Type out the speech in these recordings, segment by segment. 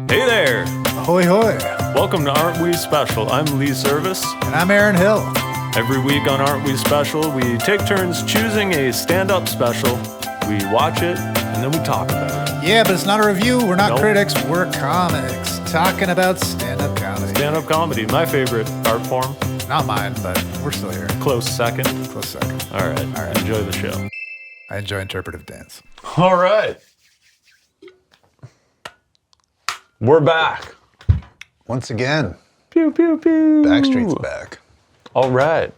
Hey there! Ahoy hoy! Welcome to Aren't We Special. I'm Lee Service. And I'm Aaron Hill. Every week on Aren't We Special, we take turns choosing a stand-up special. We watch it, and then we talk about it. Yeah, but it's not a review. We're not Nope. critics. We're comics. Talking about stand-up comedy. Stand-up comedy, my favorite art form. Not mine, but we're still here. Close second. Close second. All right. Enjoy the show. I enjoy interpretive dance. All right. We're back. Once again, Pew, pew, pew. Backstreet's back. All right.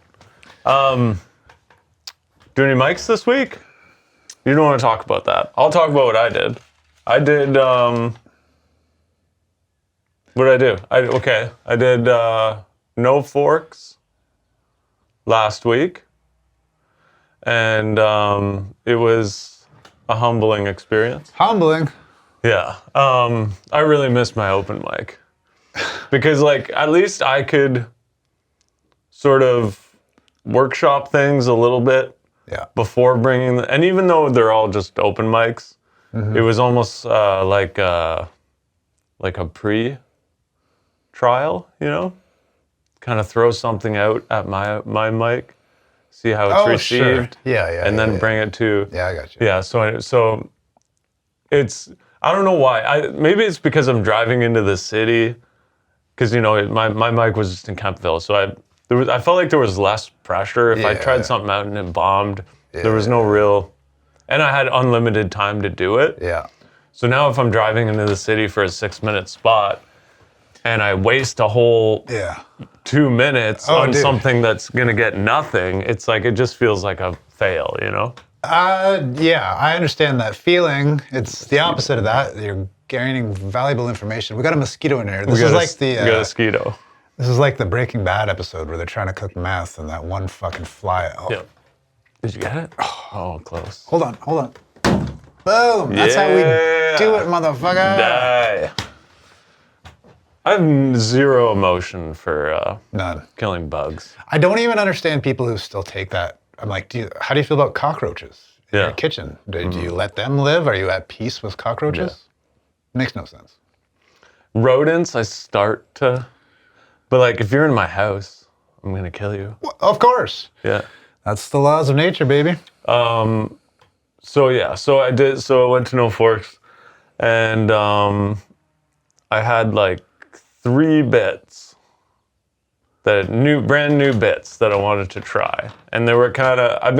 Do any mics this week? You don't want to talk about that. I'll talk about what I did. I did, what did I do? I did no forks last week. And it was a humbling experience. Humbling. Yeah. I really missed my open mic. Because, like, at least I could sort of workshop things a little bit before bringing and even though they're all just open mics, it was almost like a pre-trial, you know? Kind of throw something out at my mic, see how it's received. Sure. Yeah. And then bring it to... Yeah, I got you. Yeah, so it's... I don't know why. Maybe it's because I'm driving into the city, because, you know, my mic was just in Kempville, so I felt like there was less pressure. If I tried something out and it bombed, there was no real... And I had unlimited time to do it. Yeah. So now if I'm driving into the city for a 6-minute spot, and I waste a whole 2 minutes on something that's going to get nothing, it's like, it just feels like a fail, you know? Yeah, I understand that feeling. It's the opposite of that. You're gaining valuable information. We got a mosquito in here. This is like the... We got a mosquito. This is like the Breaking Bad episode where they're trying to cook meth and that one fucking fly... Oh. Yeah. Did you get it? Oh, close. Hold on. Boom! That's how we do it, motherfucker! Die. I have zero emotion for None. killing bugs. I don't even understand people who still take that. I'm like, how do you feel about cockroaches in your kitchen? Do you let them live? Are you at peace with cockroaches? Makes no sense. Rodents, I start to... But, like, if you're in my house, I'm going to kill you. Well, of course. Yeah. That's the laws of nature, baby. So I went to No Forks, and I had like 3 bits, brand new bits that I wanted to try, and they were kind of. I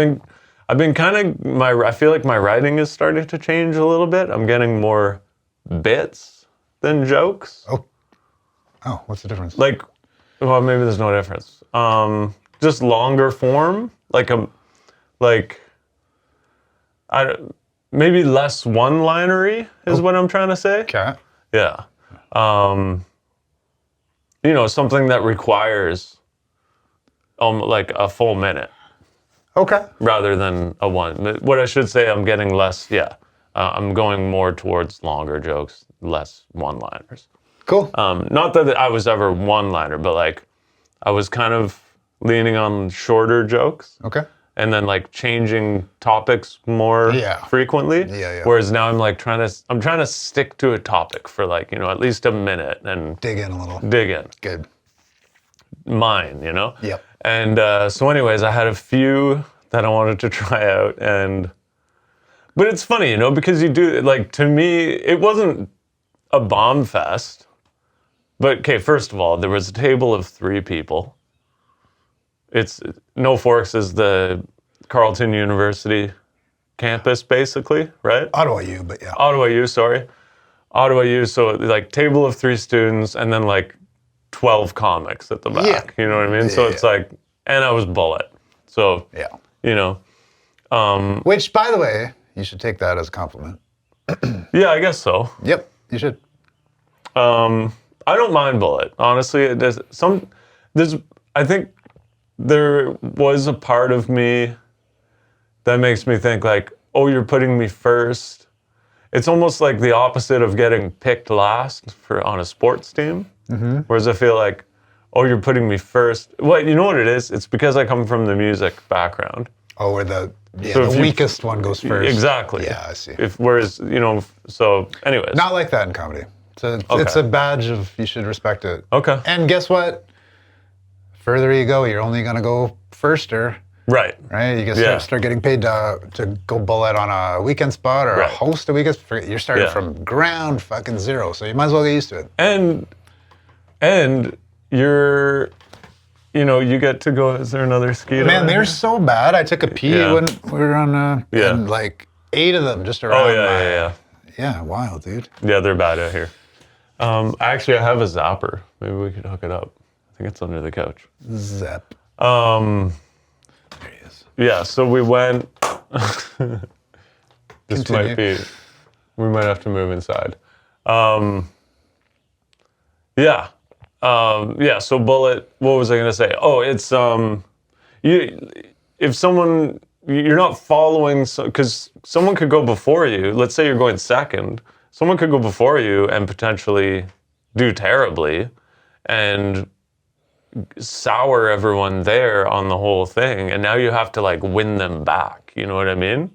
feel like my writing is starting to change a little bit. I'm getting more bits than jokes. Oh, what's the difference? Like, well, maybe there's no difference. Just longer form, maybe less one-linery is what I'm trying to say. Okay. Yeah. You know, something that requires like a full minute. Okay. Rather than a one. What I should say, I'm getting less, I'm going more towards longer jokes, less one-liners. Cool. Not that I was ever one-liner, but like I was kind of leaning on shorter jokes. Okay. And then like changing topics more frequently. Yeah. Whereas now I'm like trying to stick to a topic for like, you know, at least a minute and dig in a little. Good. Mine, you know? Yep. And so anyways, I had a few that I wanted to try out, but it's funny, you know, because you do, like, to me, it wasn't a bomb fest. But okay, first of all, there was a table of 3 people. It's No Forks is the Carleton University campus, basically, right? Ottawa U, but yeah. Ottawa U, sorry. Ottawa U, so like table of 3 students and then like 12 comics at the back. Yeah. You know what I mean? Yeah. So it's like, and I was bullet. So, you know. Which, by the way, you should take that as a compliment. Yeah, I guess so. Yep, you should. I don't mind bullet, honestly. I think there was a part of me that makes me think like, oh, you're putting me first. It's almost like the opposite of getting picked last on a sports team. Mm-hmm. Whereas I feel like, oh, you're putting me first. Well, you know what it is? It's because I come from the music background. Oh, where the weakest one goes first. Exactly. Yeah, I see. Whereas, you know, so anyways. Not like that in comedy. It's a badge of, you should respect it. Okay. And guess what? Further you go, you're only going to go firster. Right. Right? You can start getting paid to go bullet on a weekend spot or host a weekend. You're starting from ground fucking zero, so you might as well get used to it. And you're, you get to go. Is there another mosquito? Man, they're so bad. I took a pee when we were on, and like 8 of them just around. Oh, Yeah, wild, dude. Yeah, they're bad out here. Actually, I have a zapper. Maybe we could hook it up. I think it's under the couch. Zap. There he is. Yeah, so we went. This Continue. might be. We might have to move inside. So bullet. What was I gonna say? Oh, it's if someone, you're not following, because someone could go before you. Let's say you're going second. Someone could go before you and potentially do terribly, and sour everyone there on the whole thing, and now you have to like win them back. You know what I mean?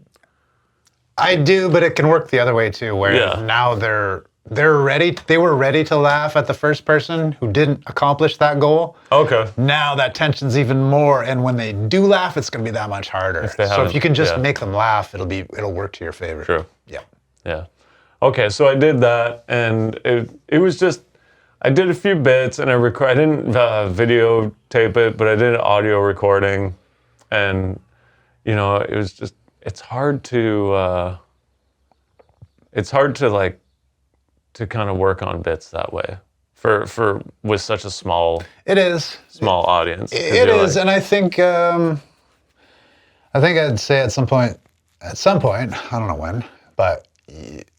I do, but it can work the other way too, where now they're ready. They were ready to laugh at the first person who didn't accomplish that goal. Okay. Now that tension's even more, and when they do laugh, it's going to be that much harder. So if you can just make them laugh, it'll work to your favor. True. Yeah. Yeah. Okay, so I did that, and it was just, I did a few bits, and I didn't videotape it, but I did an audio recording, and it was just, it's hard to like to kind of work on bits that way for with such a small audience. It is, and I think I'd say at some point, I don't know when, but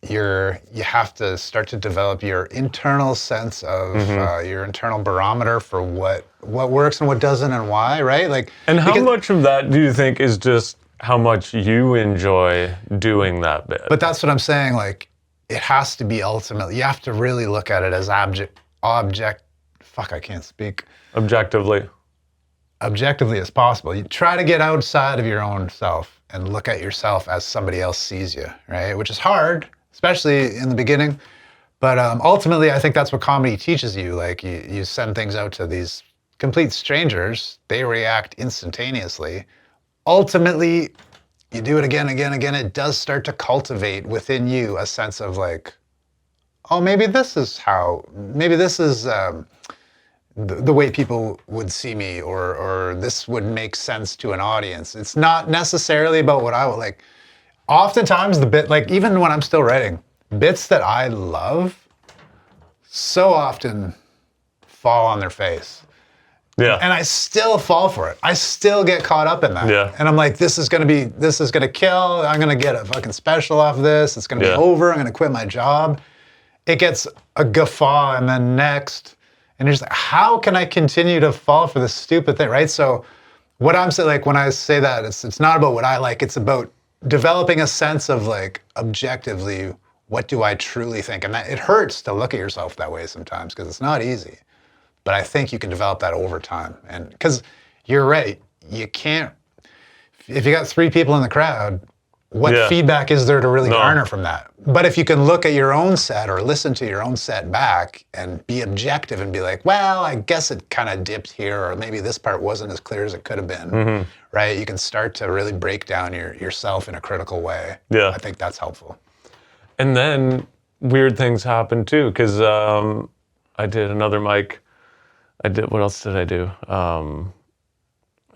you have to start to develop your internal sense of your internal barometer for what works and what doesn't and why, right? Like, and how much of that do you think is just how much you enjoy doing that bit? But that's what I'm saying. Like, it has to be ultimately. You have to really look at it as objectively as possible. You try to get outside of your own self and look at yourself as somebody else sees you, right? Which is hard, especially in the beginning. But ultimately, I think that's what comedy teaches you. Like, you send things out to these complete strangers. They react instantaneously. Ultimately, you do it again, it does start to cultivate within you a sense of like, oh, maybe this is the way people would see me, or this would make sense to an audience. It's not necessarily about what I would like. Oftentimes the bit, like even when I'm still writing, bits that I love so often fall on their face. Yeah. And I still fall for it. I still get caught up in that. Yeah. And I'm like, this is gonna kill. I'm gonna get a fucking special off of this. It's gonna be over. I'm gonna quit my job. It gets a guffaw, and then next. And you're just like, how can I continue to fall for this stupid thing, right? So what I'm saying, like when I say that, it's not about what I like. It's about developing a sense of like, objectively, what do I truly think? And that it hurts to look at yourself that way sometimes, because it's not easy. But I think you can develop that over time. And because you're right, you can't, if you got 3 people in the crowd, what feedback is there to really garner from that? But if you can look at your own set or listen to your own set back and be objective and be like, well, I guess it kind of dipped here, or maybe this part wasn't as clear as it could have been, right? You can start to really break down yourself in a critical way. Yeah. I think that's helpful. And then weird things happen too, because I did another mic. What else did I do? I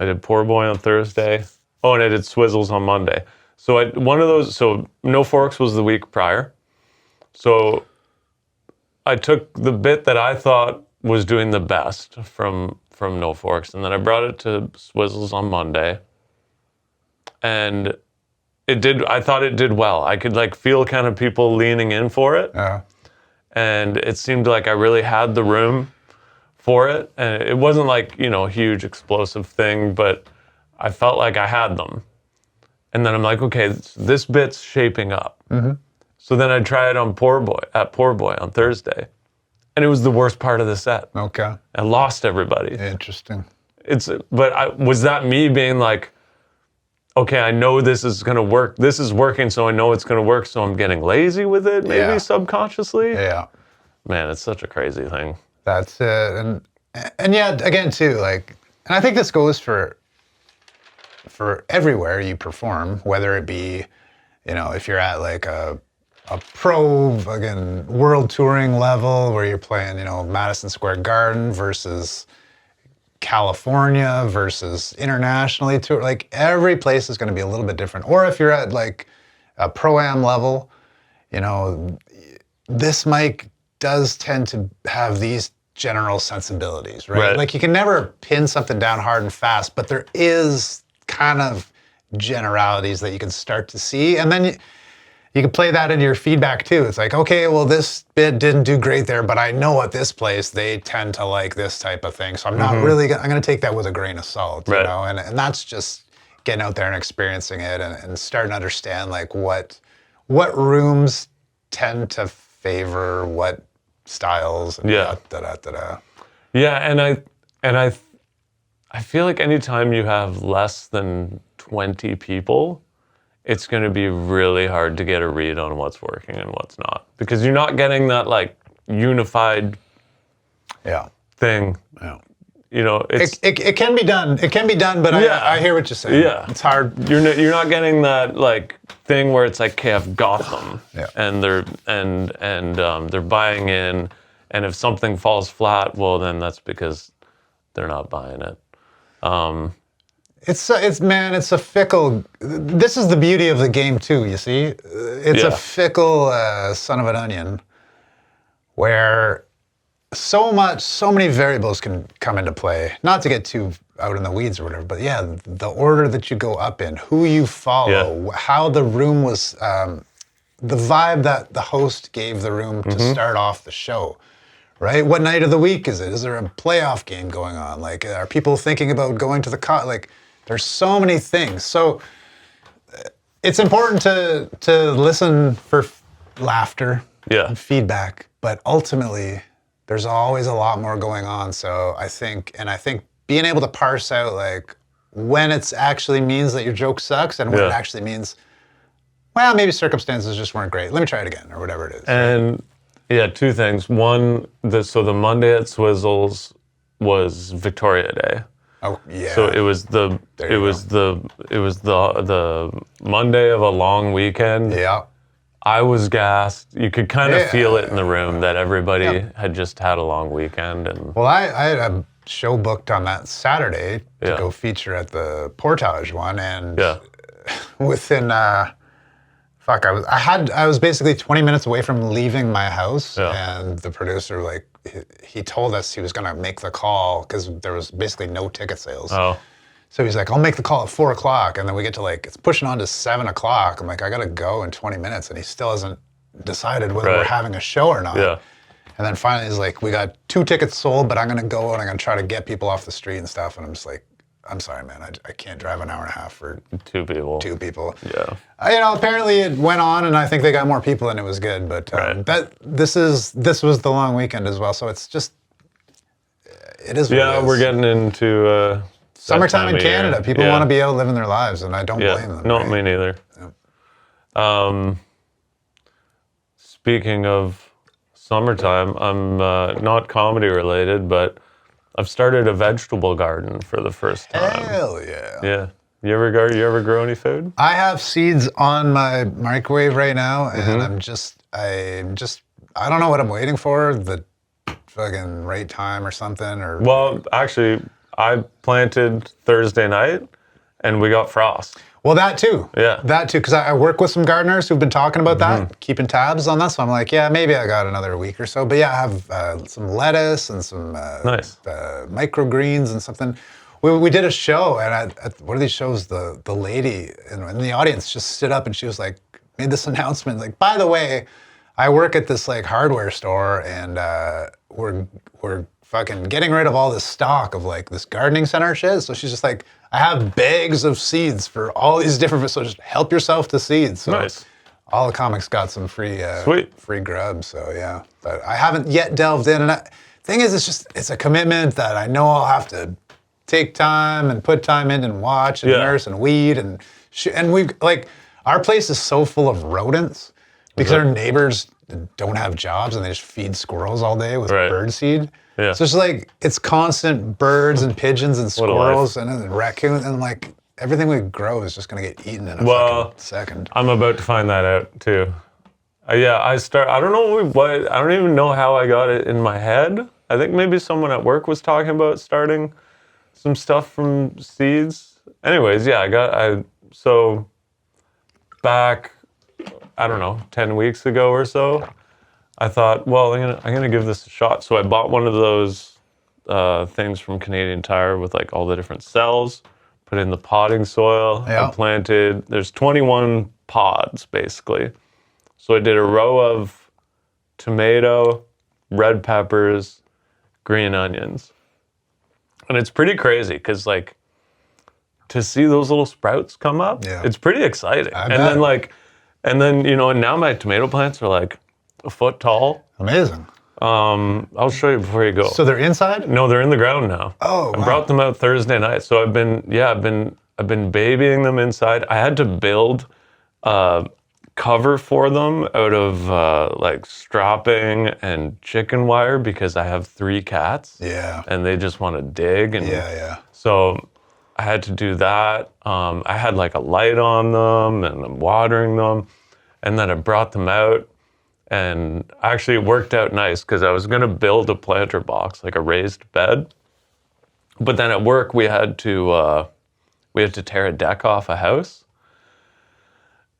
did Poor Boy on Thursday. Oh, and I did Swizzles on Monday. So so No Forks was the week prior. So I took the bit that I thought was doing the best from No Forks, and then I brought it to Swizzles on Monday. And I thought it did well. I could like feel kind of people leaning in for it. Yeah. And it seemed like I really had the room for it. And it wasn't like, a huge explosive thing, but I felt like I had them. And then I'm like, okay, this bit's shaping up. So then I try it on Poor Boy on Thursday. And it was the worst part of the set. Okay. I lost everybody. Interesting. Was that me being like, okay, I know this is gonna work. This is working, so I know it's gonna work, so I'm getting lazy with it, maybe subconsciously. Yeah. man, it's such a crazy thing. That's it. And yeah, again too, like, and I think this goes for everywhere you perform, whether it be, you know, if you're at like a pro, again, world touring level where you're playing, you know, Madison Square Garden versus California versus internationally tour, like every place is going to be a little bit different. Or if you're at like a pro-am level, you know, this mic does tend to have these general sensibilities, right? Like you can never pin something down hard and fast, but there is kind of generalities that you can start to see. And then you can play that into your feedback too. It's like, okay, well, this bit didn't do great there, but I know at this place, they tend to like this type of thing. So I'm not really, I'm going to take that with a grain of salt, you know? And that's just getting out there and experiencing it and starting to understand like what rooms tend to favor what styles. And Yeah. da-da-da-da-da. Yeah, and I feel like anytime you have less than 20 people, it's going to be really hard to get a read on what's working and what's not, because you're not getting that like unified thing. Yeah. You know, it can be done. It can be done, but I hear what you're saying. Yeah, it's hard. You're not getting that like thing where it's like, okay, I've got them, Yeah. and they're buying in, and if something falls flat, well, then that's because they're not buying it. It's a fickle. This is the beauty of the game too. You see, it's a fickle son of an onion, where so many variables can come into play. Not to get too out in the weeds or whatever, but yeah, the order that you go up in, who you follow, how the room was, the vibe that the host gave the room to start off the show. Right? What night of the week is it? Is there a playoff game going on? Like, are people thinking about going to the like? There's so many things. So it's important to listen for laughter and feedback, but ultimately there's always a lot more going on. So I think being able to parse out like when it actually means that your joke sucks and when it actually means, well, maybe circumstances just weren't great. Let me try it again or whatever it is. And yeah, two things. One, so the Monday at Swizzles was Victoria Day. Oh yeah. So it was the Monday of a long weekend. Yeah. I was gassed. You could kind of feel it in the room that everybody had just had a long weekend. And well, I had a show booked on that Saturday to go feature at the Portage one, and within I was basically 20 minutes away from leaving my house, and the producer, like, he told us he was gonna make the call because there was basically no ticket sales. Oh. So he's like, I'll make the call at 4 o'clock, and then we get to like, it's pushing on to 7 o'clock. I'm like, I gotta go in 20 minutes, and he still hasn't decided whether we're having a show or not. Yeah. And then finally he's like, we got 2 tickets sold, but I'm gonna go and I'm gonna try to get people off the street and stuff. And I'm just like, I'm sorry, man, I can't drive an hour and a half for 2 people. 2 people. Yeah. You know, apparently it went on, and I think they got more people, and it was good. But this was the long weekend as well, so it's just it is. Yeah, we're getting into summertime in Canada. People want to be out living their lives, and I don't blame them. No, me neither. Yeah. Speaking of summertime, I'm not comedy related, but I've started a vegetable garden for the first time. Hell yeah. Yeah. You ever grow any food? I have seeds on my microwave right now, and I don't know what I'm waiting for, the fucking right time or something. Or well, actually, I planted Thursday night, and we got frost. Well, that too. Yeah. That too, because I work with some gardeners who've been talking about that, keeping tabs on that. So I'm like, yeah, maybe I got another week or so. But yeah, I have some lettuce and some microgreens and something. We did a show, and at one of these shows, the lady in the audience just stood up and she was like, made this announcement, like, by the way, I work at this like hardware store, and we're fucking getting rid of all this stock of like this gardening center shit. So she's just like, I have bags of seeds for all these different, so just help yourself to seeds. So all the comics got some free grub. So yeah, but I haven't yet delved in. And thing is, it's a commitment that I know I'll have to take time and put time in and watch and nurse and weed and we've like, our place is so full of rodents because our neighbors don't have jobs and they just feed squirrels all day with Right. bird seed. Yeah. So it's like it's constant birds and pigeons and What a life. squirrels and then raccoons and like everything we grow is just gonna get eaten in a Well, fucking second. I'm about to find that out too. Yeah, I don't know what. I don't even know how I got it in my head. I think maybe someone at work was talking about starting some stuff from seeds. Anyways, yeah, so back, I don't know, 10 weeks ago or so, I thought, well, I'm gonna give this a shot. So I bought one of those things from Canadian Tire with like all the different cells, put in the potting soil. Yeah. I planted, there's 21 pods basically. So I did a row of tomato, red peppers, green onions. And it's pretty crazy because like to see those little sprouts come up, it's pretty exciting. I and bet. then like, and then, and now my tomato plants are like a foot tall. Amazing. I'll show you before you go. So they're inside? No, they're in the ground now. Oh, I wow. brought them out Thursday night. So I've been babying them inside. I had to build cover for them out of like strapping and chicken wire because I have 3 cats. Yeah. And they just want to dig. And Yeah. so I had to do that. I had like a light on them and I'm watering them. And then I brought them out and actually it worked out nice because I was going to build a planter box, like a raised bed. But then at work we had to tear a deck off a house.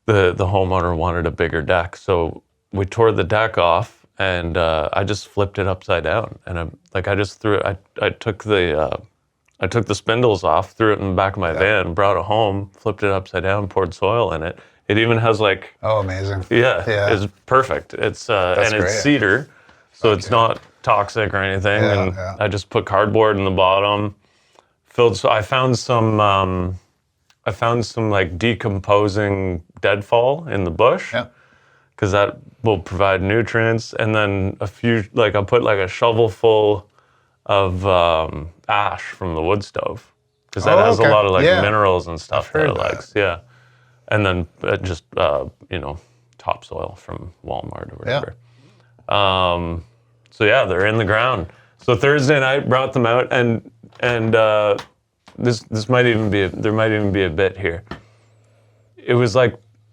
The homeowner wanted a bigger deck, so we tore the deck off, and I just flipped it upside down. And I just threw it. I took the spindles off, threw it in the back of my van, brought it home, flipped it upside down, poured soil in it. It even has like Oh, amazing. yeah. Yeah. It's perfect. It's and great. it's cedar, so it's not toxic or anything. Yeah, and yeah. I just put cardboard in the bottom, filled. So I found some like decomposing deadfall in the bush. Yeah. Because that will provide nutrients, and then I'll put like a shovel full of ash from the wood stove, because that has okay. a lot of like Yeah. minerals and stuff that heard it likes. Yeah, and then just topsoil from Walmart or whatever. So yeah, they're in the ground. So Thursday night brought them out, and this might even be there might even be a bit here.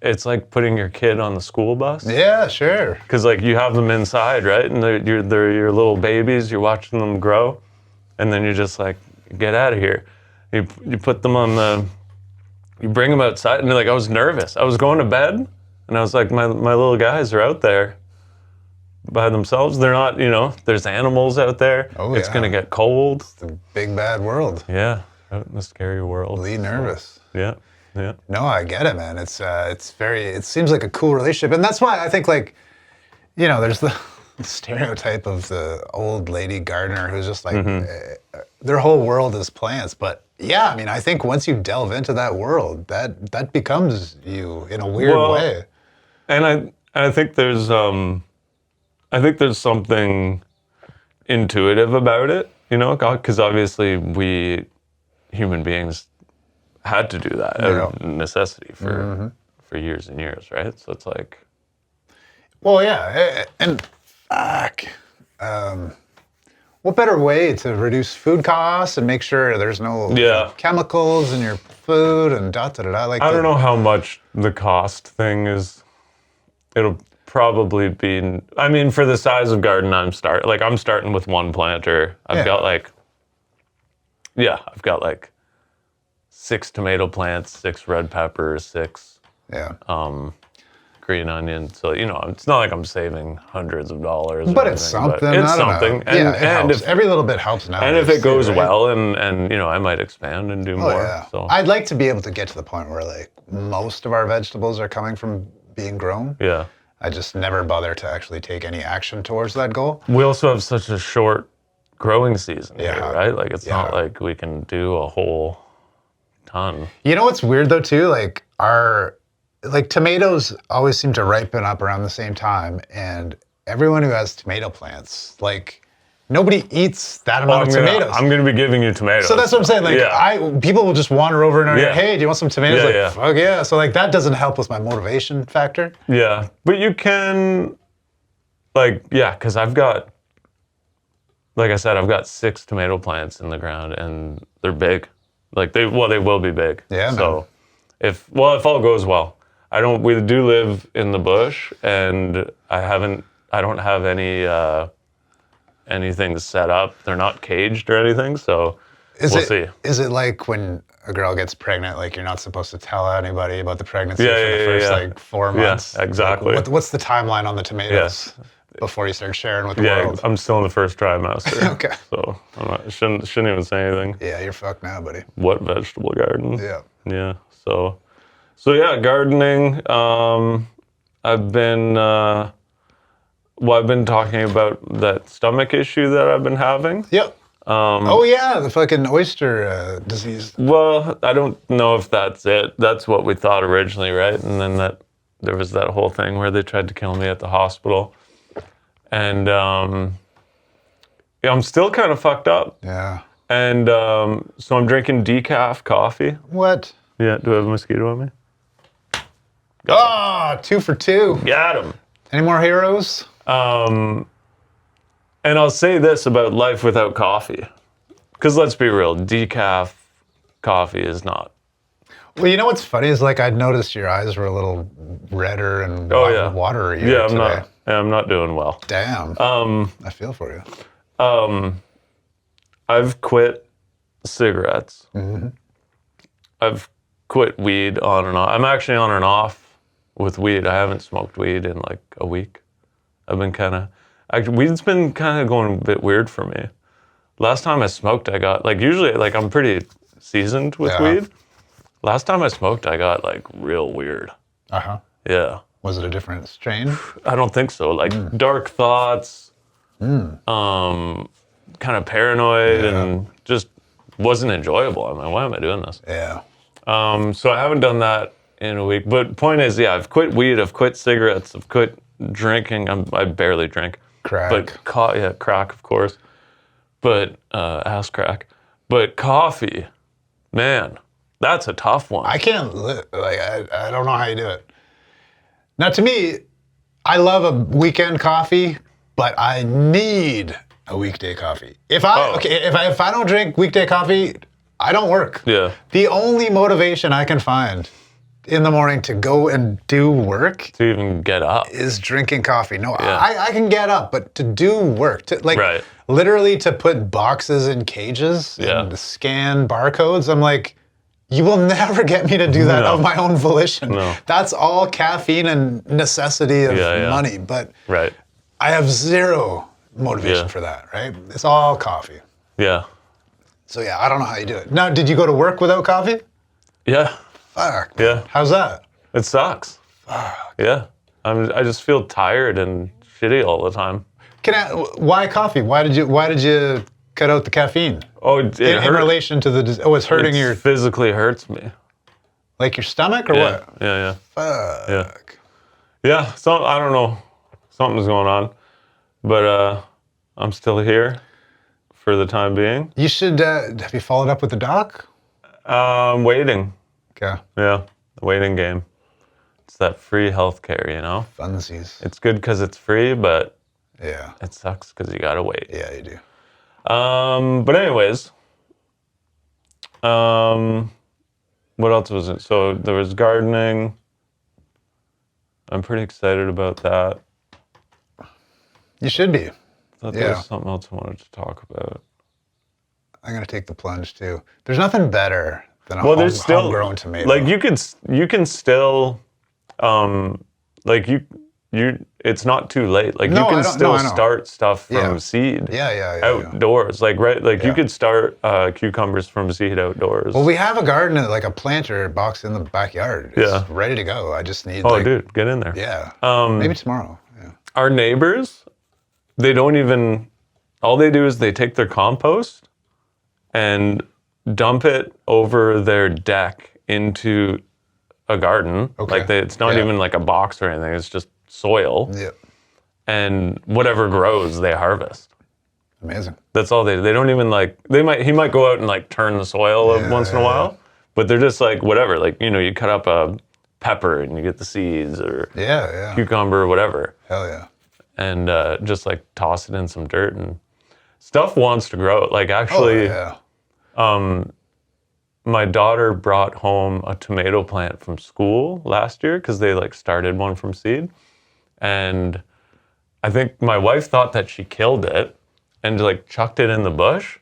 It's like putting your kid on the school bus. Yeah, sure. Because like you have them inside, right? And they're your little babies. You're watching them grow, and then you're just like, get out of here. You put them you bring them outside, and like I was nervous. I was going to bed, and I was like, my little guys are out there by themselves. They're not, there's animals out there. Oh, it's yeah. gonna get cold. The big bad world. Yeah, out in the scary world. Lee nervous. Yeah, yeah. No, I get it, man. It seems like a cool relationship. And that's why I think like, there's the stereotype of the old lady gardener who's just like, their whole world is plants. But yeah, I mean, I think once you delve into that world, that becomes you in a weird way. And I think there's something intuitive about it, because obviously we human beings had to do that out of necessity for years and years, right? So it's like, Well, yeah, and fuck. What better way to reduce food costs and make sure there's no chemicals in your food and da-da-da-da? Like I don't know how much the cost thing is. It'll probably be, I mean, for the size of garden I'm starting with one planter. I've got like 6 tomato plants, 6 red peppers, 6 green onions. So, it's not like I'm saving hundreds of dollars. But it's something. But it's I don't something. know. Yeah, it helps. Every little bit helps now. And if it goes well, and I might expand and do more. Yeah. So I'd like to be able to get to the point where like most of our vegetables are coming from being grown. yeah. I just never bother to actually take any action towards that goal. We also have such a short growing season here, Yeah. right? Like it's not like we can do a whole ton. You know what's weird though too? Like tomatoes always seem to ripen up around the same time, and everyone who has tomato plants, like nobody eats that amount of tomatoes. I'm gonna be giving you tomatoes. So that's what I'm saying. Like people will just wander over and are like, hey, do you want some tomatoes? Yeah, like, yeah. fuck yeah. So like that doesn't help with my motivation factor. Yeah, but you can like, yeah, because I've got, like I said, I've got 6 tomato plants in the ground, and they're big. Like they will be big. Yeah, man. So if all goes well, we do live in the bush, and I don't have anything set up. They're not caged or anything, so we'll see. Is it like when a girl gets pregnant, like you're not supposed to tell anybody about the pregnancy Yeah, for the yeah, first yeah. like 4 months? Yeah, exactly. Like, what's the timeline on the tomatoes before you start sharing with the world? I'm still in the first trimester. Okay. So shouldn't even say anything. Yeah, you're fucked now, buddy. What vegetable garden? Yeah. Yeah. So yeah, gardening. I've been I've been talking about that stomach issue that I've been having. Yep. Oh yeah, the fucking oyster disease. Well, I don't know if that's it. That's what we thought originally, right? And then there was that whole thing where they tried to kill me at the hospital. And yeah, I'm still kind of fucked up. Yeah. And so I'm drinking decaf coffee. What? Yeah, do I have a mosquito on me? Ah, 2 for 2. Got him. Any more heroes? And I'll say this about life without coffee. Because let's be real, decaf coffee is not. Well, you know what's funny is like I'd noticed your eyes were a little redder and watery. Yeah, today. I'm not doing well. Damn. I feel for you. I've quit cigarettes. Mm-hmm. I've quit weed on and off. I'm actually on and off with weed. I haven't smoked weed in like a week. I've been weed's been kind of going a bit weird for me. Last time I smoked, I got usually I'm pretty seasoned with weed. Last time I smoked, I got like real weird. Uh-huh. Yeah. Was it a different strain? I don't think so. Like dark thoughts, kind of paranoid, and just wasn't enjoyable. I'm like, why am I doing this? Yeah. So I haven't done that in a week. But point is, yeah, I've quit weed, I've quit cigarettes, I've quit drinking. I barely drink. Crack. But crack, of course. But ass crack. But coffee, man, that's a tough one. I can't I don't know how you do it. Now, to me, I love a weekend coffee, but I need a weekday coffee. If I don't drink weekday coffee, I don't work. Yeah. The only motivation I can find in the morning to go and do work to even get up is drinking coffee. No, I can get up, but to do work, literally to put boxes in cages and to scan barcodes, I'm like, you will never get me to do that of my own volition. No. That's all caffeine and necessity of money, but I have zero motivation for that, right? It's all coffee. Yeah. So yeah, I don't know how you do it. Now, did you go to work without coffee? Yeah. Fuck. Yeah. How's that? It sucks. Fuck. Yeah. I just feel tired and shitty all the time. Why coffee? Why did you cut out the caffeine? Oh, it in relation to it's hurting your... physically hurts me. Like your stomach or what? Yeah. Fuck. Yeah. I don't know. Something's going on. But I'm still here for the time being. You should, have you followed up with the doc? I'm waiting. Okay. Yeah. The waiting game. It's that free healthcare, you know? Funsies. It's good because it's free, but it sucks because you gotta wait. Yeah, you do. But anyways, what else was it? So there was gardening. I'm pretty excited about that. You should be. I thought there was something else I wanted to talk about. I'm gonna take the plunge too. There's nothing better than a homegrown tomato. Like you can still, it's not too late. Like you can still start stuff from seed. Outdoors, you could start cucumbers from seed outdoors. Well, we have a garden, like a planter box in the backyard. It's ready to go. I just need. Oh, dude, get in there. Yeah. Maybe tomorrow. Yeah. Our neighbors, they don't even. All they do is they take their compost and dump it over their deck into a garden. Okay. It's not even like a box or anything. It's just soil. Yep. And whatever grows, they harvest. Amazing. That's all they don't even he might go out and turn the soil once in a while, but they're just whatever. You cut up a pepper and you get the seeds or cucumber or whatever. Hell yeah. and just like toss it in some dirt, and stuff wants to grow. Like actually, my daughter brought home a tomato plant from school last year because they like started one from seed, and I think my wife thought that she killed it and like chucked it in the bush,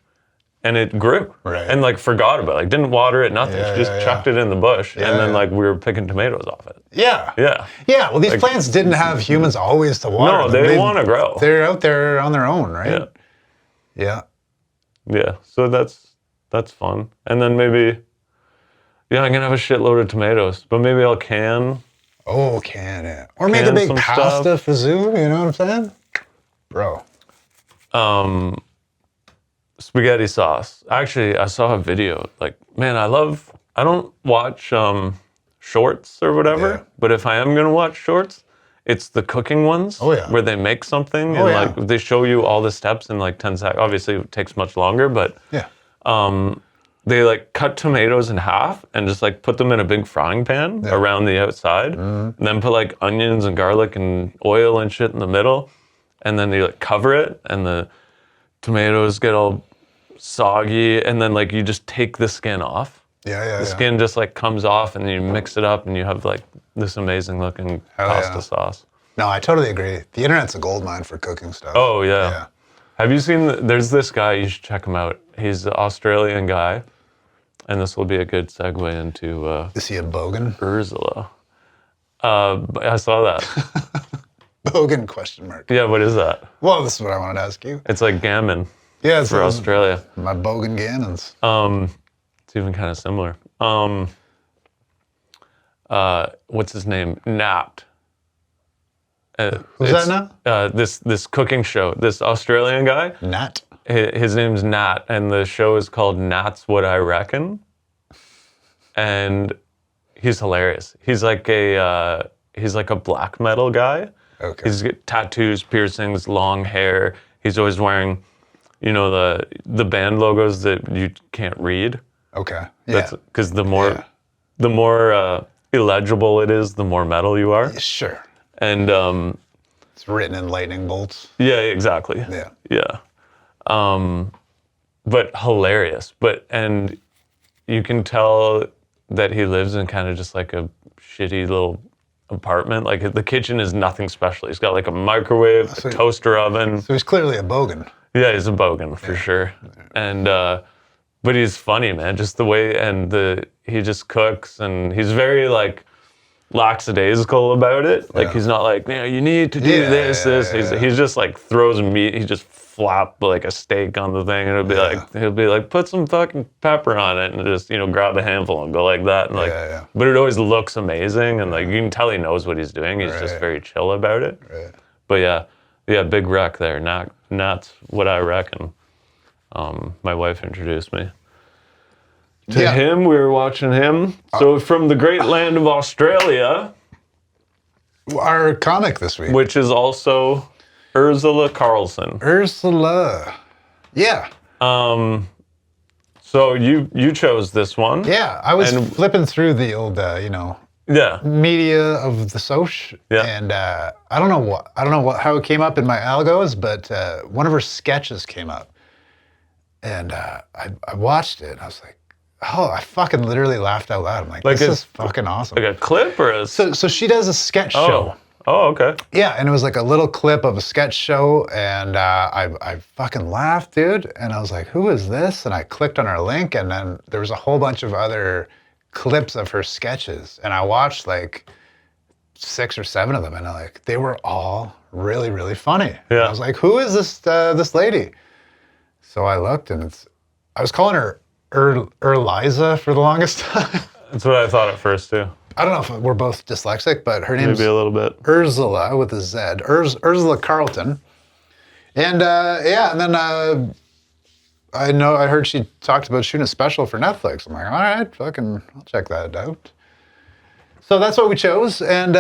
and it grew. Right. And like forgot about it. Like didn't water it, nothing. Yeah, she just chucked it in the bush, and then like we were picking tomatoes off it. Yeah. Yeah. Yeah. Well, these plants didn't have humans always to water. No, them. they want to grow. They're out there on their own, right? Yeah. Yeah. Yeah. So that's fun. And then maybe, yeah, I'm gonna have a shitload of tomatoes, but maybe I'll can. Oh, can it? Or make a Can big some pasta fazool, you know what I'm saying? Bro. Spaghetti sauce. Actually, I saw a video. Like, man, I don't watch shorts or whatever, Yeah. but if I am gonna watch shorts, it's the cooking ones. Oh, yeah. Where they make something and like they show you all the steps in like 10 seconds. Obviously, it takes much longer, but Yeah. they like cut tomatoes in half and just like put them in a big frying pan around the outside, and then put like onions and garlic and oil and shit in the middle, and then they like cover it, and the tomatoes get all soggy, and then like you just take the skin off. Yeah. The skin just like comes off, and then you mix it up, and you have like this amazing looking pasta sauce. No, I totally agree. The internet's a gold mine for cooking stuff. Oh yeah. Have you seen? There's this guy. You should check him out. He's an Australian guy, and this will be a good segue into. Is he a bogan? Urzila. I saw that. Bogan question mark. Yeah, what is that? Well, this is what I wanted to ask you. It's like gammon Yeah, it's for Australia. my bogan Gannons. It's even kind of similar. What's his name? Nat. Who's that now? This cooking show. This Australian guy. Nat. His name's Nat, and the show is called Nat's What I Reckon. And he's hilarious. He's like a black metal guy. Okay. He's got tattoos, piercings, long hair. He's always wearing, you know, the band logos that you can't read. Okay. Yeah. Because the more illegible it is, the more metal you are. Sure. And It's written in lightning bolts. yeah, exactly. Yeah. Yeah. But hilarious. And you can tell that he lives in kind of just like a shitty little apartment. Like the kitchen is nothing special. He's got like a microwave, a toaster oven. So he's clearly a bogan. Yeah, he's a bogan for sure. And but he's funny, man. Just the way he just cooks, and he's very like lackadaisical about it. Like he's not like, you need to do this. He's just like throws meat. He just flap like a steak on the thing, and he'll be like, put some fucking pepper on it, and just grab a handful and go like that, and But it always looks amazing, and like you can tell he knows what he's doing. He's just very chill about it. Right. But yeah, big wreck there. Nat's What I Reckon. My wife introduced me to him. We were watching him. So from the great land of Australia, Our comic this week. which is also Urzila Carlson. Urzila. Yeah. So you chose this one. Yeah. I was flipping through the old, Yeah. media of the soch. Yeah. And I don't know how it came up in my algos, but one of her sketches came up. And I watched it, and I was like, oh, I fucking literally laughed out loud. I'm like this is fucking awesome. Like a clip or a... So she does a sketch show. Oh, okay. Yeah, and it was like a little clip of a sketch show, and I fucking laughed, dude. And I was like, who is this? And I clicked on her link, and then there was a whole bunch of other clips of her sketches, and I watched like 6 or 7 of them, and they were all really, really funny. Yeah. And I was like, who is this lady? So I looked, and I was calling her Urzila for the longest time. That's what I thought at first too. I don't know if we're both dyslexic, but her name's Maybe a little bit. Urzila with a Z. Urzila Carlson. And and then I heard she talked about shooting a special for Netflix. I'm like, all right, I'll check that out. So that's what we chose. And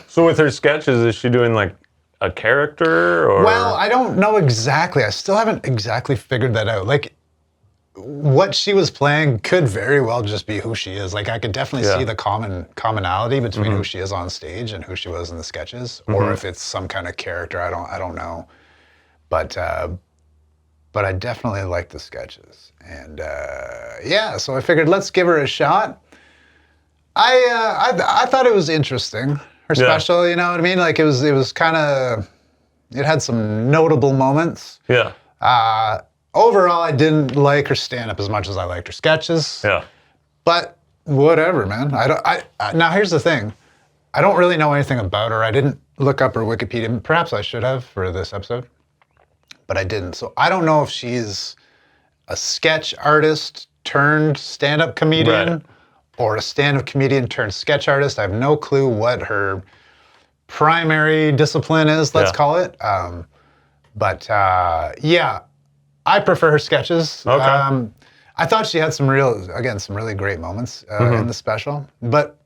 So with her sketches, is she doing like a character or? well, I don't know exactly. I still haven't exactly figured that out. Like, what she was playing could very well just be who she is. Like I could definitely see the commonality between who she is on stage and who she was in the sketches, or if it's some kind of character. I don't know, but I definitely like the sketches, and yeah. So I figured let's give her a shot. I thought it was interesting. Her special, you know what I mean? Like it was kind of, it had some notable moments. Yeah. Overall, I didn't like her stand-up as much as I liked her sketches. Yeah. But whatever, man. Now here's the thing. I don't really know anything about her. I didn't look up her Wikipedia. Perhaps I should have for this episode, but I didn't. So I don't know if she's a sketch artist turned stand-up comedian or a stand-up comedian turned sketch artist. I have no clue what her primary discipline is, let's call it. But yeah, I prefer her sketches. Okay. I thought she had some really great moments in the special. But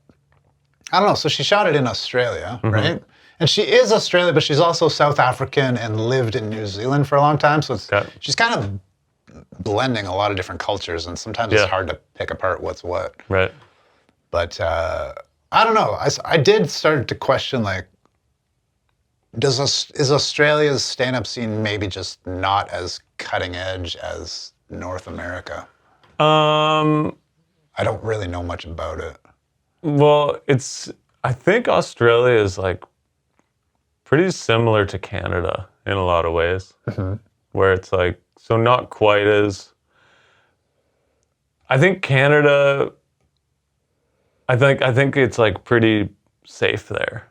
I don't know. So she shot it in Australia, right? And she is Australian, but she's also South African and lived in New Zealand for a long time. So she's kind of blending a lot of different cultures, and sometimes it's hard to pick apart what's what. Right. But I don't know. I did start to question, like, is Australia's stand-up scene maybe just not as cutting edge as North America? I don't really know much about it. Well, I think Australia is like pretty similar to Canada in a lot of ways, where it's like, so not quite as, I think Canada, I think it's like pretty safe there.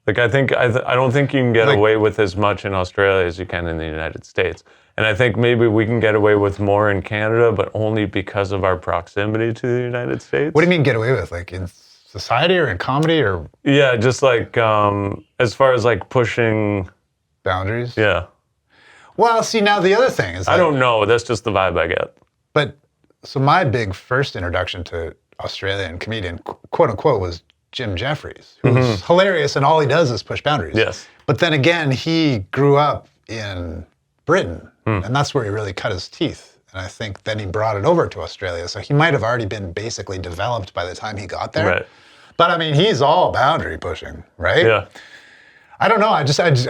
Like I don't think you can get away with as much in Australia as you can in the United States. And I think maybe we can get away with more in Canada, but only because of our proximity to the United States. What do you mean get away with? Like in society or in comedy or? Yeah, just like as far as like pushing boundaries? Yeah. Well, see, now the other thing is, I don't know. That's just the vibe I get. But so my big first introduction to Australian comedian, quote unquote, was Jim Jeffries, who's hilarious, and all he does is push boundaries. Yes. But then again, he grew up in Britain, and that's where he really cut his teeth. And I think then he brought it over to Australia. So he might have already been basically developed by the time he got there. Right. But I mean, he's all boundary pushing, right? Yeah. I don't know. I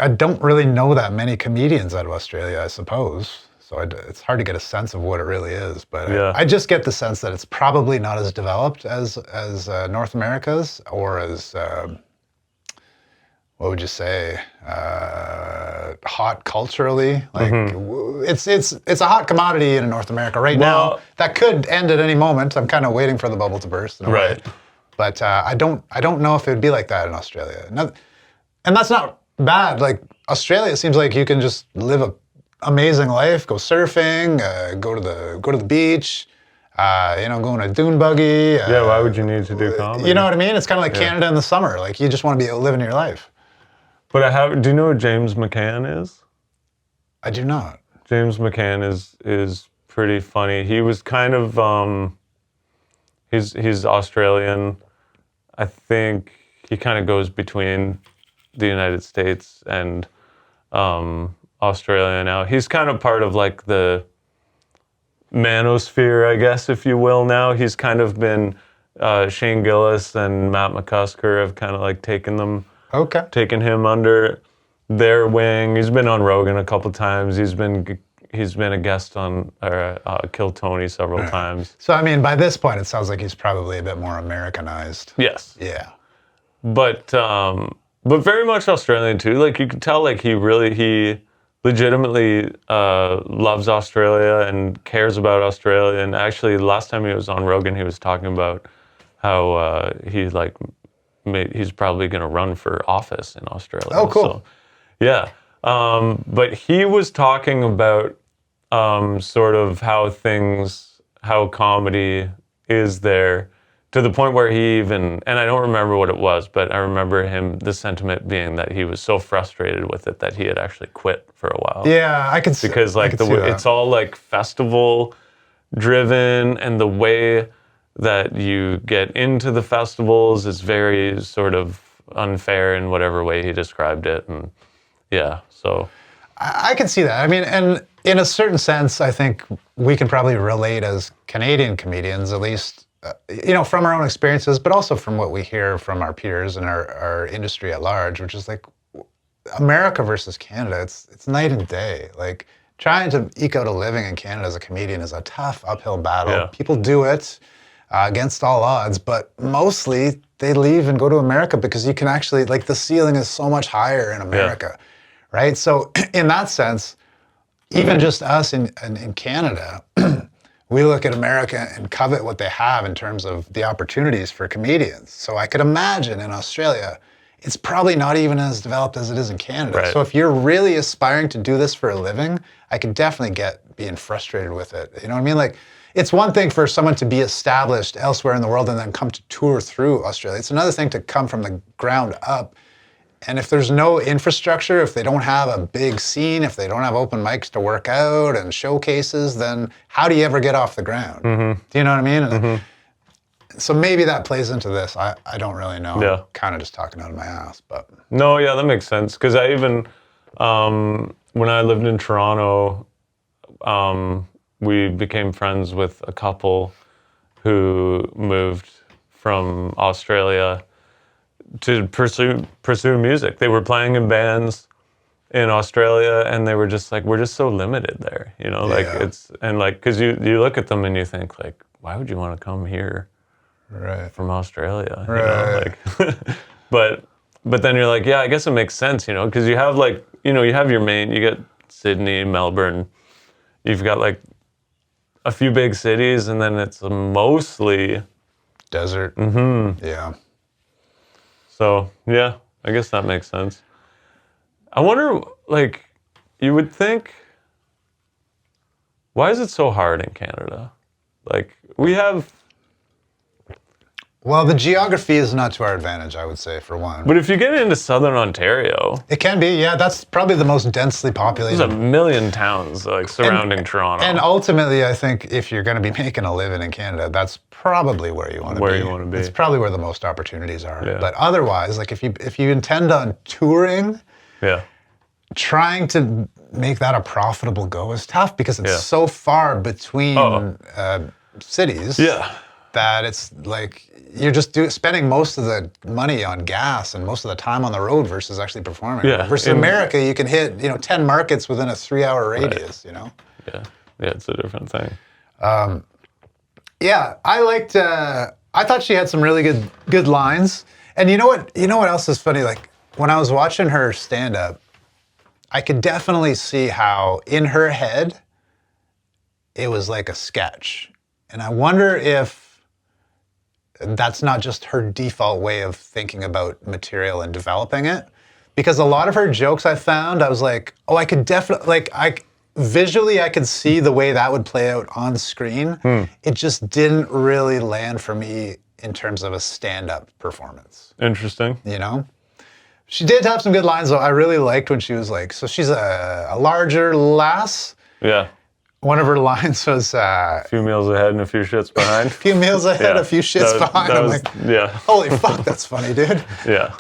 don't really know that many comedians out of Australia, I suppose. So it's hard to get a sense of what it really is. But I just get the sense that it's probably not as developed as North America's, or as what would you say, hot culturally. Like it's a hot commodity in North America right now. That could end at any moment. I'm kind of waiting for the bubble to burst. In a way. But I don't know if it would be like that in Australia. And that's not bad. Like Australia seems like you can just live a amazing life, go surfing, go to the beach, go on a dune buggy. Yeah, why would you need to do comedy? You know what I mean? It's kind of like Canada in the summer. Like you just want to be living your life. But do you know who James McCann is? I do not. James McCann is pretty funny. He was kind of he's Australian. I think he kind of goes between the United States and Australia now. He's kind of part of like the manosphere, I guess, if you will, now. He's kind of been, Shane Gillis and Matt McCusker have kind of like taken him under their wing. He's been on Rogan a couple times. He's been a guest on Kill Tony several times. So I mean, by this point, it sounds like he's probably a bit more Americanized. Yes. Yeah. But very much Australian too. Like you could tell, like he legitimately loves Australia and cares about Australia. And actually, last time he was on Rogan, he was talking about how he's probably going to run for office in Australia. Oh, cool. So, yeah. But he was talking about sort of how comedy is there, to the point where he even, and I don't remember what it was, but I remember the sentiment being that he was so frustrated with it that he had actually quit for a while. Yeah, I can see. Because like it's all like festival driven, and the way that you get into the festivals is very sort of unfair in whatever way he described it. And yeah, so. I can see that. I mean, and in a certain sense, I think we can probably relate as Canadian comedians, at least, from our own experiences, but also from what we hear from our peers and our industry at large, which is like America versus Canada. It's night and day. Like trying to eke out a living in Canada as a comedian is a tough uphill battle. Yeah. People do it against all odds, but mostly they leave and go to America because you can actually, like, the ceiling is so much higher in America, right? So in that sense, even just us in Canada, we look at America and covet what they have in terms of the opportunities for comedians. So I could imagine in Australia, it's probably not even as developed as it is in Canada. Right. So if you're really aspiring to do this for a living, I could definitely get being frustrated with it. You know what I mean? Like, it's one thing for someone to be established elsewhere in the world and then come to tour through Australia. It's another thing to come from the ground up. And if there's no infrastructure, if they don't have a big scene, if they don't have open mics to work out and showcases, then how do you ever get off the ground? Mm-hmm. Do you know what I mean? Mm-hmm. So maybe that plays into this. I don't really know. Yeah. I'm kind of just talking out of my ass, but. No, yeah, that makes sense. Because I even, when I lived in Toronto, we became friends with a couple who moved from Australia to pursue music. They were playing in bands in Australia, and they were just like, we're just so limited there, like it's, and like, because you look at them and you think like, why would you want to come here from Australia? Right. But then you're like, yeah, I guess it makes sense, because you have like, you have your main, you get Sydney, Melbourne, you've got like a few big cities, and then it's mostly desert. Mm-hmm. Yeah. So, yeah, I guess that makes sense. I wonder, like, you would think, why is it so hard in Canada? Like, we have... Well, the geography is not to our advantage, I would say, for one. But if you get into southern Ontario... It can be, yeah. That's probably the most densely populated. There's a million towns, like, surrounding Toronto. And ultimately, I think if you're going to be making a living in Canada, that's probably where you want to be. Where you want to be. It's probably where the most opportunities are. Yeah. But otherwise, like, if you intend on touring, trying to make that a profitable go is tough because it's so far between cities that it's like you're just spending most of the money on gas and most of the time on the road versus actually performing. Yeah. Versus America, you can hit 10 markets within a 3-hour radius. Yeah, it's a different thing. Yeah, I liked. I thought she had some really good lines. And you know what? You know what else is funny? Like when I was watching her stand up, I could definitely see how in her head it was like a sketch, and I wonder if that's not just her default way of thinking about material and developing it. Because a lot of her jokes I found, I was like, oh, I could definitely visually, I could see the way that would play out on screen. It just didn't really land for me in terms of a stand-up performance. Interesting. She did have some good lines, though. I really liked when she was like, so she's a larger lass. Yeah. One of her lines was... a few meals ahead and a few shits behind. A few meals ahead, a few shits behind. I'm like, holy fuck, that's funny, dude. Yeah.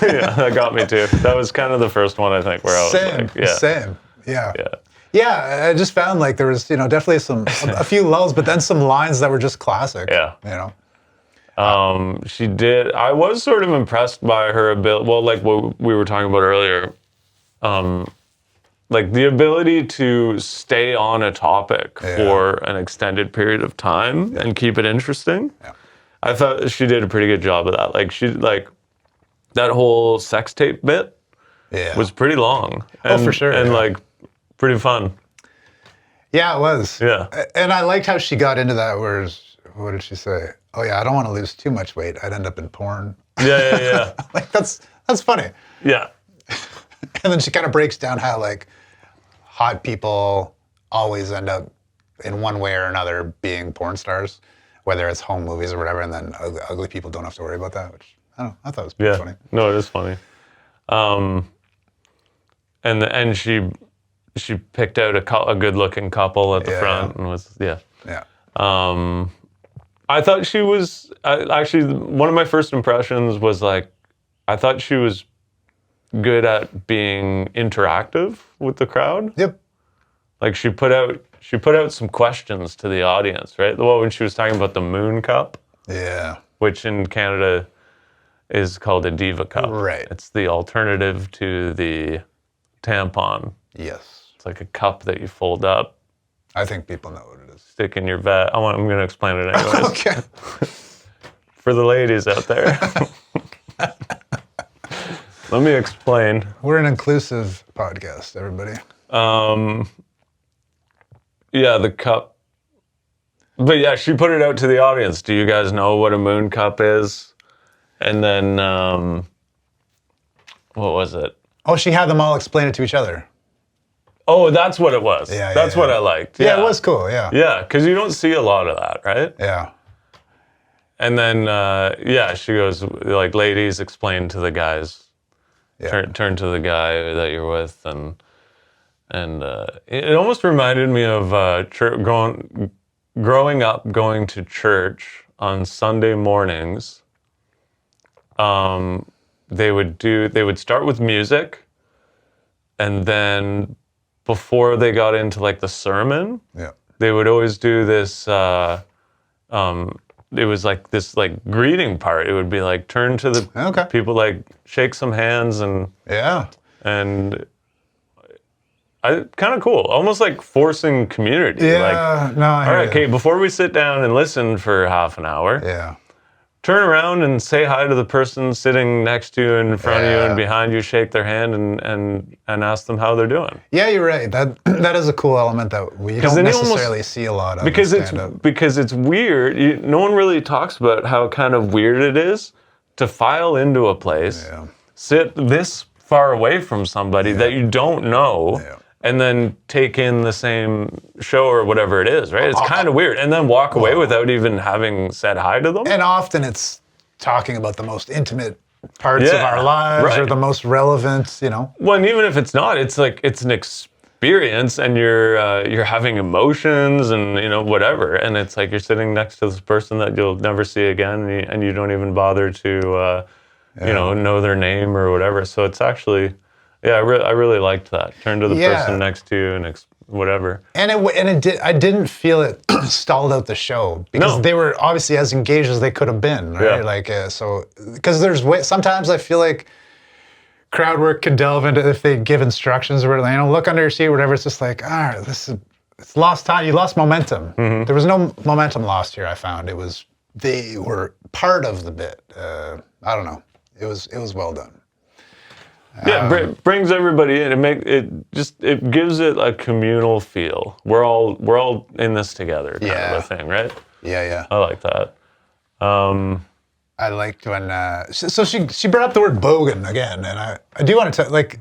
Yeah, that got me too. That was kind of the first one, I think, where I was like, Same. Yeah, I just found like there was, definitely a few lulls, but then some lines that were just classic. Yeah. She did. I was sort of impressed by her ability. Well, like what we were talking about earlier, like the ability to stay on a topic for an extended period of time and keep it interesting. Yeah. I thought she did a pretty good job of that. Like that whole sex tape bit was pretty long. And, for sure. And like pretty fun. Yeah, it was. Yeah. And I liked how she got into that, whereas, what did she say? Oh yeah, I don't want to lose too much weight. I'd end up in porn. Yeah. Like that's funny. Yeah. And then she kind of breaks down how like hot people always end up in one way or another being porn stars, whether it's home movies or whatever, and then ugly people don't have to worry about that, which I don't know, I thought it was pretty funny. No, it is funny. And she picked out a good-looking couple at the front and was I thought she was actually one of my first impressions was like I thought she was good at being interactive with the crowd. Yep. like she put out some questions to the audience, right? Well, when she was talking about the Moon Cup, Yeah. which in Canada is called a Diva Cup. Right. It's the alternative to the tampon. Yes. It's like a cup that you fold up, I think people know what it is. stick in your vat. I'm going to explain it anyways. Okay. For the ladies out there. Let me explain. We're an inclusive podcast, everybody. Yeah, the cup. But yeah, she put it out to the audience. Do you guys know what a Moon Cup is? And then, what was it? Oh, she had them all explain it to each other. Oh, that's what it was. Yeah, that's yeah, what yeah. I liked. Yeah, it was cool. Yeah. Yeah, because you don't see a lot of that, right? Yeah. And then, yeah, she goes, like, ladies, explain to the guys. Yeah. Turn to the guy that you're with. And it almost reminded me of growing up, going to church on Sunday mornings. They would start with music, and then before they got into like the sermon, Yeah. they would always do this. It was like this like greeting part. It would be like turn to the Okay. people, like shake some hands and Yeah. kind of cool, almost like forcing community. Yeah. Like, No, I all hear right, you. okay, before we sit down and listen for half an hour, Yeah. turn around and say hi to the person sitting next to you, in front of you, Yeah. and behind you. Shake their hand and ask them how they're doing. Yeah, you're right. That is a cool element that we don't then you almost- necessarily see a lot of. Because in it's stand-up. weird. No one really talks about how kind of weird it is to file into a place, Yeah. sit this far away from somebody that you don't know. Yeah. And then take in the same show or whatever it is, right? It's kind of weird. And then walk away without even having said hi to them. And often it's talking about the most intimate parts of Yeah, our lives or right. the most relevant, you know. Well, and even if it's not, it's like it's an experience, and you're having emotions and whatever, and it's like you're sitting next to this person that you'll never see again, and you don't even bother to know their name or whatever. So it's actually, yeah, I really liked that. Turn to the Yeah. person next to you and whatever. And I didn't feel it stalled out the show because No. they were obviously as engaged as they could have been, right? Yeah. Like so, because sometimes I feel like crowd work can delve into if they give instructions or whatever, look under your seat, or whatever. It's just like, it's lost time. You lost momentum. Mm-hmm. There was no momentum lost here. I found they were part of the bit. I don't know. It was well done. Yeah, brings everybody in. It gives it a communal feel. We're all in this together, kind of a thing, right? Yeah. I like that. I liked when so she brought up the word bogan again, and I do want to tell, like,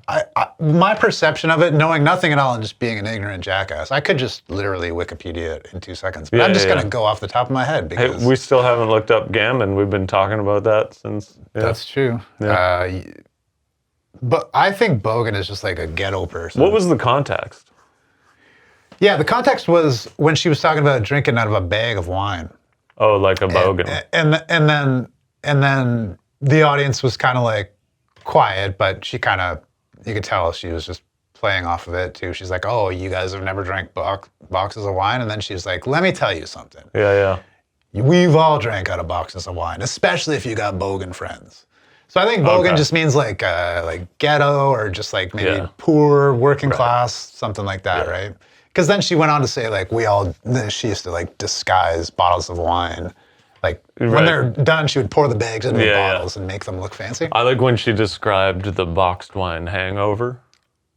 my perception of it, knowing nothing at all and just being an ignorant jackass, I could just literally Wikipedia it in 2 seconds, but I'm just gonna go off the top of my head Hey, because we still haven't looked up gammon. We've been talking about that since. Yeah. that's true. Yeah. But I think bogan is just like a ghetto person. What was the context? Yeah, the context was when she was talking about drinking out of a bag of wine. Oh, like a bogan. And then the audience was kind of like quiet, but she kind of, you could tell she was just playing off of it too. She's like, "Oh, you guys have never drank boxes of wine?" And then she's like, "Let me tell you something. Yeah. We've all drank out of boxes of wine, especially if you got bogan friends." So I think bogan just means like ghetto, or just like maybe poor, working class, something like that, right? Because then she went on to say like she used to like disguise bottles of wine. Like when they're done, she would pour the bags into the bottles and make them look fancy. I like when she described the boxed wine hangover.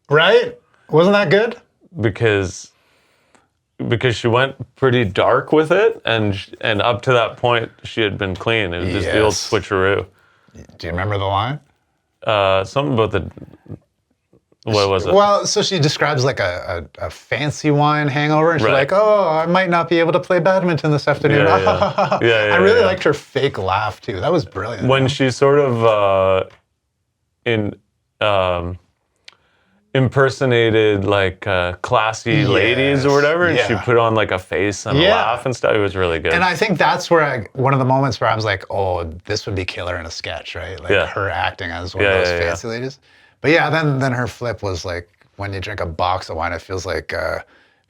Right? Wasn't that good? Because she went pretty dark with it, and up to that point she had been clean. It was just the old switcheroo. Do you remember the line? Something about what was it? Well, so she describes like a fancy wine hangover, and she's like, "Oh, I might not be able to play badminton this afternoon." I really liked her fake laugh too. That was brilliant. When she sort of impersonated like classy ladies or whatever, and she put on like a face and a laugh and stuff. It was really good. And I think that's where one of the moments where I was like, "Oh, this would be killer in a sketch," right? Like her acting as one of those fancy ladies. But then her flip was like, when you drink a box of wine, it feels like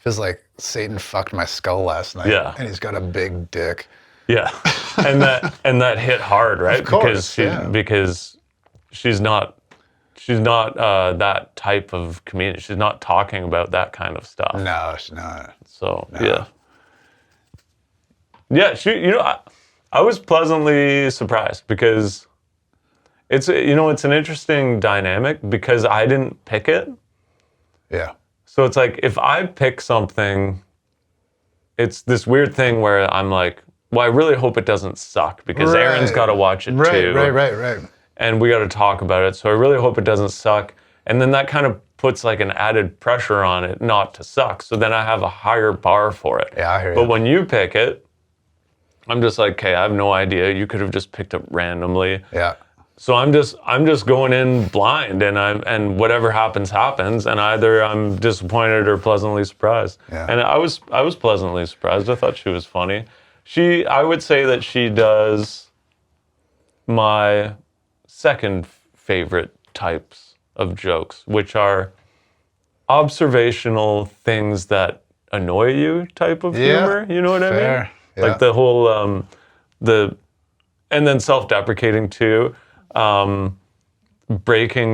Feels like Satan fucked my skull last night. Yeah. And he's got a big dick. Yeah, and that hit hard, right? Of course, because she's not that type of comedian. She's not talking about that kind of stuff. No, she's not. So yeah. She, I was pleasantly surprised because it's an interesting dynamic because I didn't pick it. Yeah. So it's like if I pick something, it's this weird thing where I'm like, well, I really hope it doesn't suck because Aaron's got to watch it too. Right. And we got to talk about it. So I really hope it doesn't suck. And then that kind of puts like an added pressure on it not to suck. So then I have a higher bar for it. Yeah, I hear you. But when you pick it, I'm just like, okay, I have no idea. You could have just picked it randomly. Yeah. So I'm just going in blind, and whatever happens, and either I'm disappointed or pleasantly surprised. Yeah. And I was pleasantly surprised. I thought she was funny. I would say that she does my second favorite types of jokes, which are observational things that annoy you type of humor. You know what I mean? Yeah. Like the whole and then self-deprecating too. Breaking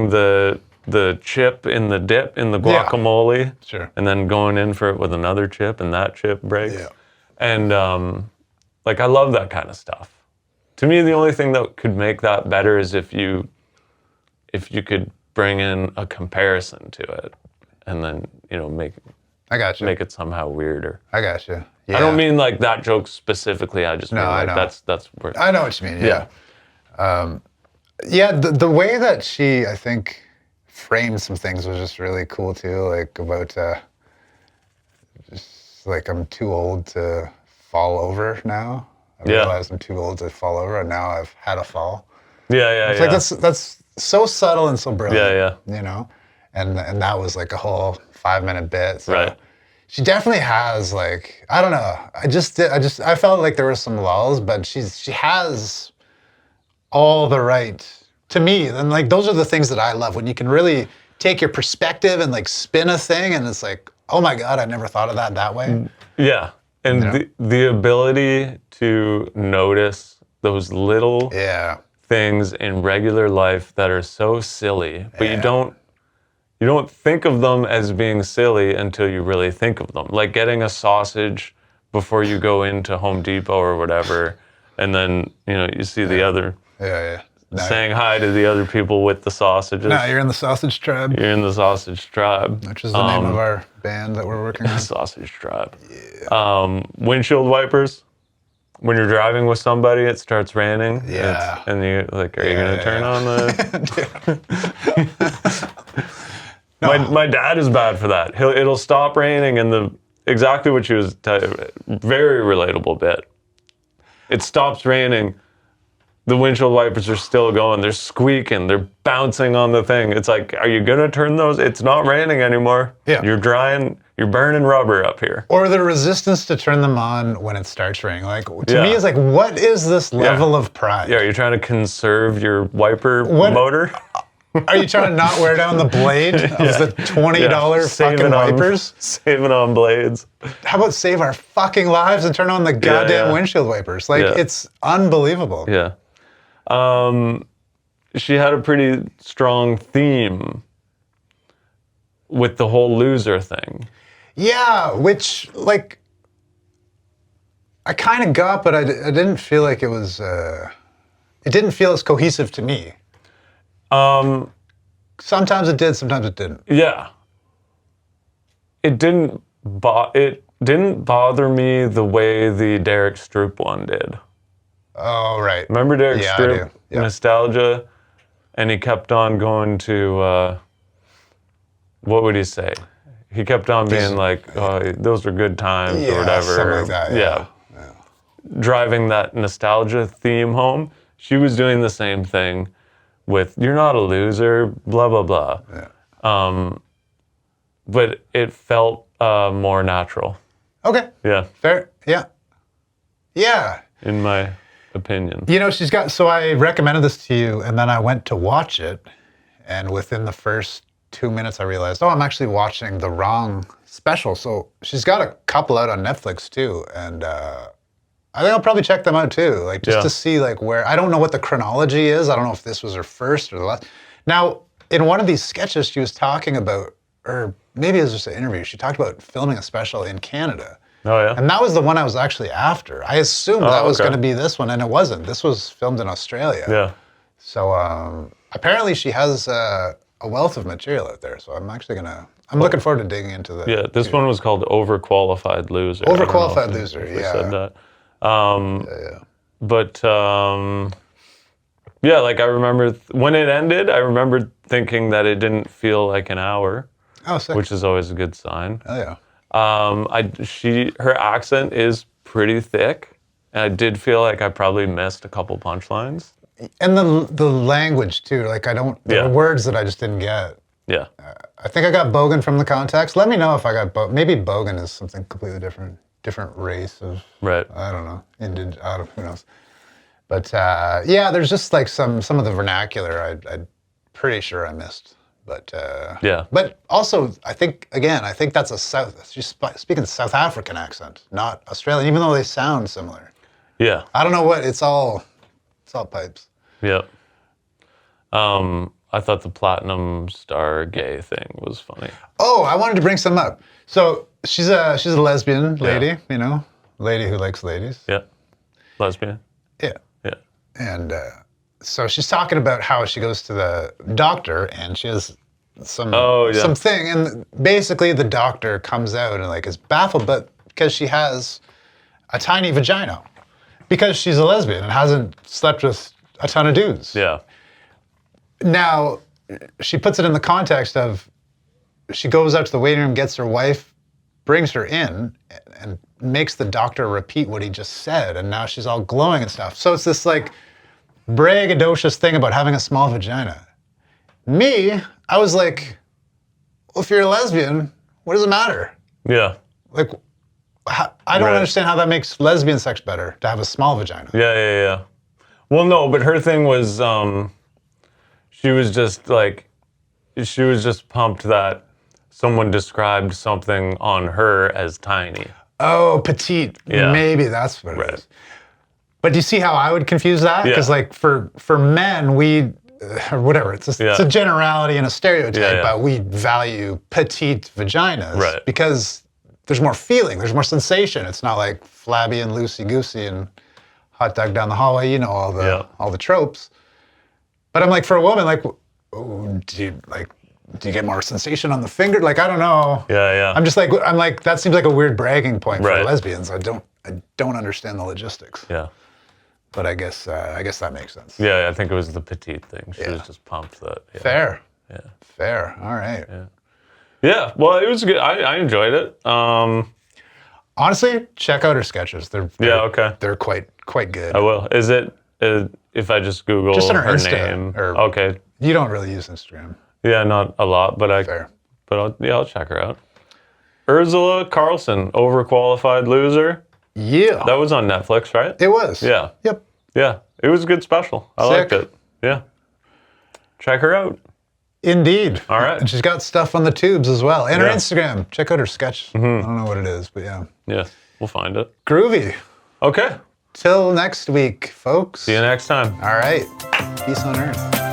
the chip in the dip in the guacamole, Sure. and then going in for it with another chip, and that chip breaks. Yeah. And like I love that kind of stuff. To me, the only thing that could make that better is if you could bring in a comparison to it, and then I got you. make it somehow weirder. I got you. Yeah. I don't mean like that joke specifically. I just mean I like know. that's where. I know what you mean. Yeah. The way that she, I think, framed some things was just really cool too. Like about just like I'm too old to fall over now. I realize I'm too old to fall over, and now I've had a fall. Yeah. It's like that's so subtle and so brilliant. Yeah. And that was like a whole 5-minute bit. So Right. She definitely has like, I don't know. I felt like there were some lulls, but she has all the right, to me, and like those are the things that I love, when you can really take your perspective and like spin a thing, and it's like, oh my God, I never thought of that way. Yeah. And the ability to notice those little things in regular life that are so silly, but you don't think of them as being silly until you really think of them. Like getting a sausage before you go into Home Depot or whatever, and then you see the other saying hi to the other people with the sausages. No, you're in the sausage tribe. You're in the sausage tribe. Which is the name of our band that we're working on. Sausage tribe. Yeah. Windshield wipers. When you're driving with somebody, it starts raining. Yeah. And you like, are you going to turn on the... My dad is bad for that. It'll stop raining, and exactly what she was very relatable bit. It stops raining. The windshield wipers are still going. They're squeaking. They're bouncing on the thing. It's like, are you going to turn those? It's not raining anymore. Yeah. You're drying. You're burning rubber up here. Or the resistance to turn them on when it starts raining. Like, to me, it's like, what is this level of pride? Yeah, you're trying to conserve your wiper motor. Are you trying to not wear down the blade of the $20 fucking wipers? Saving on blades. How about save our fucking lives and turn on the goddamn windshield wipers? Like, it's unbelievable. Yeah. She had a pretty strong theme with the whole loser thing. Yeah, which, like, I kind of got, but I didn't feel like it was, it didn't feel as cohesive to me. Sometimes it did, sometimes it didn't. Yeah. It didn't bother me the way the Derek Stroop one did. Oh, right. Remember Derek Stroop? I do. Yeah. Nostalgia? And he kept on going to, what would he say? He kept on being like, oh, those were good times or whatever. Something like that, yeah. Driving that nostalgia theme home. She was doing the same thing with, you're not a loser, blah, blah, blah. Yeah. But it felt more natural. Okay. Yeah. Fair. Yeah. Yeah. In my opinion. So I recommended this to you, and then I went to watch it, and within the first 2 minutes, I realized, oh, I'm actually watching the wrong special. So she's got a couple out on Netflix too, and I think I'll probably check them out too, like just to see like where. I don't know what the chronology is. I don't know if this was her first or the last. Now, in one of these sketches, she was talking about, or maybe it was just an interview. She talked about filming a special in Canada. Oh yeah. And that was the one I was actually after. I assumed that was going to be this one, and it wasn't. This was filmed in Australia. Yeah. So apparently she has a wealth of material out there. So I'm actually gonna. I'm looking forward to digging into the. Yeah, this one was called Overqualified Loser. Overqualified Loser. If Yeah. I said that. Yeah. But yeah, like I remember when it ended, I remember thinking that it didn't feel like an hour, Oh, sick. which is always a good sign. Oh yeah. Her accent is pretty thick, and I did feel like I probably missed a couple punchlines. And the language too. Like there were words that I just didn't get. Yeah. I think I got bogan from the context. Let me know if I got maybe bogan is something completely different race of. Right. I don't know. Who knows. But yeah, there's just like some of the vernacular I'm pretty sure I missed. But Yeah. But also, I think that's she's speaking South African accent, not Australian, even though they sound similar. Yeah. I don't know what it's all pipes. Yeah. I thought the Platinum Star gay thing was funny. Oh, I wanted to bring some up. So she's a lesbian lady, you know, lady who likes ladies. Yeah. Lesbian. Yeah. Yeah. And so she's talking about how she goes to the doctor and she has something, and basically the doctor comes out and like is baffled, but because she has a tiny vagina, because she's a lesbian and hasn't slept with a ton of dudes. Yeah. Now, she puts it in the context of she goes out to the waiting room, gets her wife, brings her in, and makes the doctor repeat what he just said, and now she's all glowing and stuff. So it's this like braggadocious thing about having a small vagina. Me, I was like, well, if you're a lesbian, what does it matter? Yeah. Like, I don't understand how that makes lesbian sex better, to have a small vagina. Yeah. Well, no, but her thing was, she was just pumped that someone described something on her as tiny. Oh, petite. Yeah. Maybe that's what it is. But do you see how I would confuse that? Yeah. Because like for men, or whatever, it's a generality and a stereotype, but we value petite vaginas because there's more feeling, there's more sensation. It's not like flabby and loosey-goosey and hot dog down the hallway, you know, all the tropes. But I'm like, for a woman, like, do you get more sensation on the finger? Like, I don't know. Yeah. I'm like, that seems like a weird bragging point for lesbians. I don't understand the logistics. Yeah. But I guess that makes sense. Yeah, I think it was the petite thing. She was just pumped that. Yeah. Fair. Yeah. Fair. All right. Yeah. Well, it was good. I enjoyed it. Honestly, check out her sketches. They're quite good. I will. Is it if I just Google just her Insta, name? Okay. You don't really use Instagram. Yeah, not a lot, but I'll check her out. Urzila Carlson, Overqualified Loser. Yeah. That was on Netflix, right? It was. Yeah. Yep. Yeah. It was a good special. I liked it. Yeah. Check her out. Indeed. All right. And she's got stuff on the tubes as well. And her Instagram. Check out her sketch. I don't know what it is, but yeah. Yeah. We'll find it. Groovy. Okay. Till next week, folks. See you next time. All right. Peace on earth.